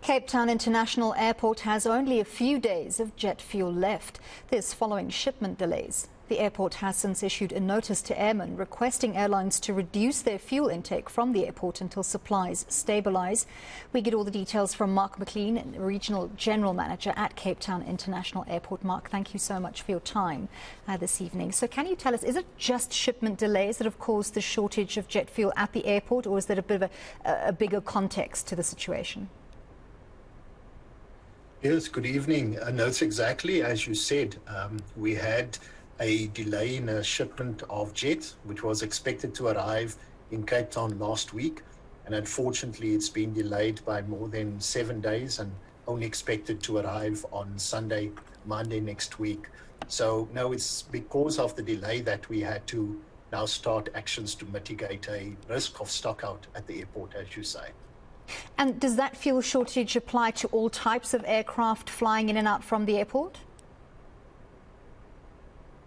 Cape Town International Airport has only a few days of jet fuel left. This following shipment delays. The airport has since issued a notice to airmen requesting airlines to reduce their fuel intake from the airport until supplies stabilise. We get all the details from Mark Maclean, Regional General Manager at Cape Town International Airport. Mark, thank you so much for your time this evening. So can you tell us, is it just shipment delays that have caused the shortage of jet fuel at the airport, or is there a bit of a bigger context to the situation? Yes, good evening. No, it's exactly as you said. We had a delay in a shipment of jet, which was expected to arrive in Cape Town last week. And unfortunately, it's been delayed by more than 7 days and only expected to arrive on Monday next week. So, no, it's because of the delay that we had to now start actions to mitigate a risk of stockout at the airport, as you say. And does that fuel shortage apply to all types of aircraft flying in and out from the airport?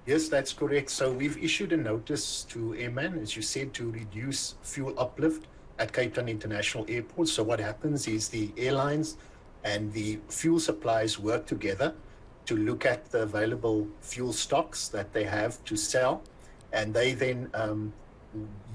Yes, that's correct. So we've issued a notice to Airmen, as you said, to reduce fuel uplift at Cape Town International Airport. So what happens is the airlines and the fuel suppliers work together to look at the available fuel stocks that they have to sell, and they then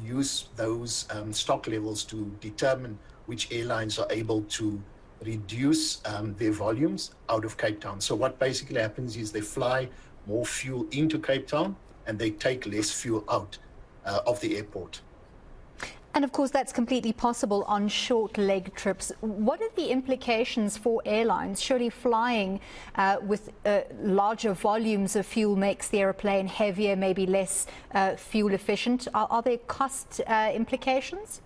use those stock levels to determine which airlines are able to reduce their volumes out of Cape Town. So what basically happens is they fly more fuel into Cape Town and they take less fuel out of the airport. And of course, that's completely possible on short leg trips. What are the implications for airlines? Surely flying with larger volumes of fuel makes the aeroplane heavier, maybe less fuel efficient. Are there cost implications?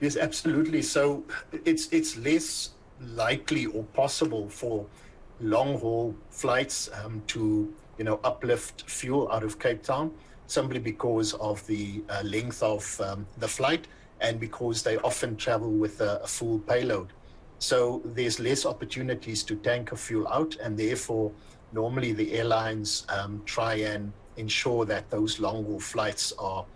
Yes, absolutely. So it's less likely or possible for long-haul flights to uplift fuel out of Cape Town, simply because of the length of the flight and because they often travel with a full payload. So there's less opportunities to tanker fuel out, and therefore normally the airlines try and ensure that those long-haul flights are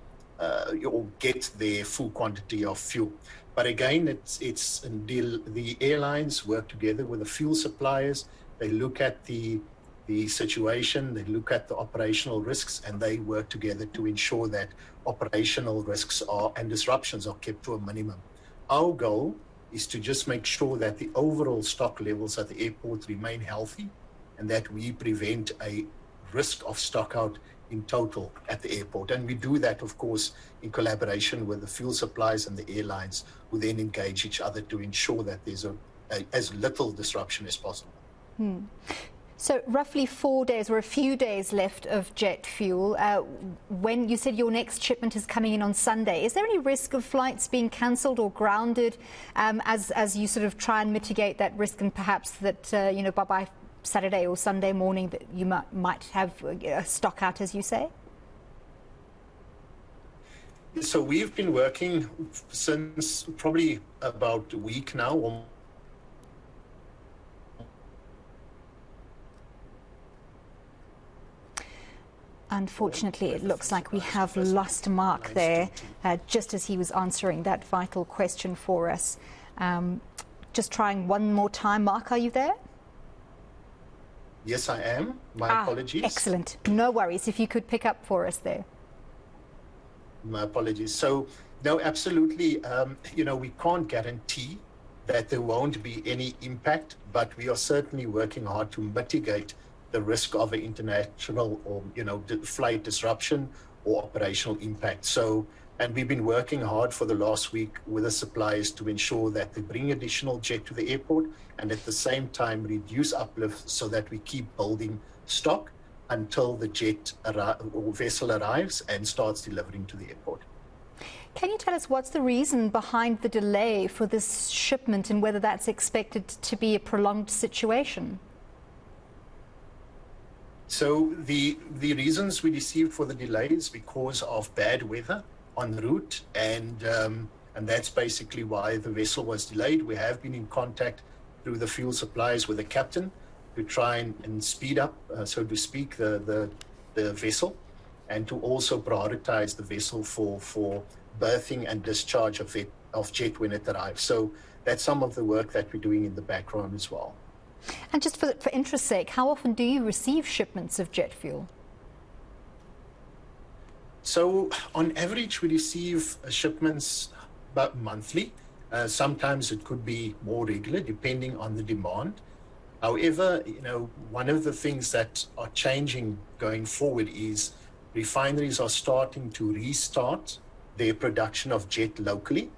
or get their full quantity of fuel. But again, it's a deal. The airlines work together with the fuel suppliers. They look at the situation, they look at the operational risks, and they work together to ensure that operational risks and disruptions are kept to a minimum. Our goal is to just make sure that the overall stock levels at the airport remain healthy and that we prevent a risk of stockout in total at the airport. And we do that, of course, in collaboration with the fuel suppliers and the airlines, who then engage each other to ensure that there's as little disruption as possible. So roughly 4 days or a few days left of jet fuel. When you said your next shipment is coming in on Sunday, is there any risk of flights being cancelled or grounded as you sort of try and mitigate that risk, and perhaps that by Saturday or Sunday morning that you might have a stock out, as you say? So we've been working since probably about a week now. Unfortunately, it looks like we have lost Mark there, just as he was answering that vital question for us. Just trying one more time. Mark, are you there? Yes, I am. My apologies. Excellent. No worries. If you could pick up for us there. My apologies. So, no, absolutely. We can't guarantee that there won't be any impact, but we are certainly working hard to mitigate the risk of an international or, flight disruption or operational impact. So, and we've been working hard for the last week with the suppliers to ensure that they bring additional jet to the airport and at the same time reduce uplift so that we keep building stock until the jet or vessel arrives and starts delivering to the airport. Can you tell us what's the reason behind the delay for this shipment and whether that's expected to be a prolonged situation? So the reasons we received for the delay is because of bad weather en route, and that's basically why the vessel was delayed. We have been in contact through the fuel suppliers with the captain to try and speed up, so to speak, the vessel, and to also prioritize the vessel for berthing and discharge of of jet when it arrives. So that's some of the work that we're doing in the background as well. And just for interest's sake, how often do you receive shipments of jet fuel? So on average, we receive shipments about monthly. Sometimes it could be more regular, depending on the demand. However, one of the things that are changing going forward is refineries are starting to restart their production of jet locally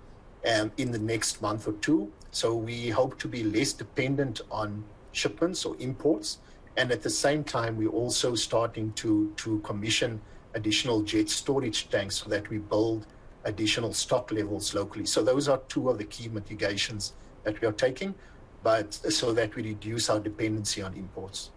in the next month or two. So we hope to be less dependent on shipments or imports. And at the same time, we're also starting to commission additional jet storage tanks so that we build additional stock levels locally. So those are two of the key mitigations that we are taking, but so that we reduce our dependency on imports.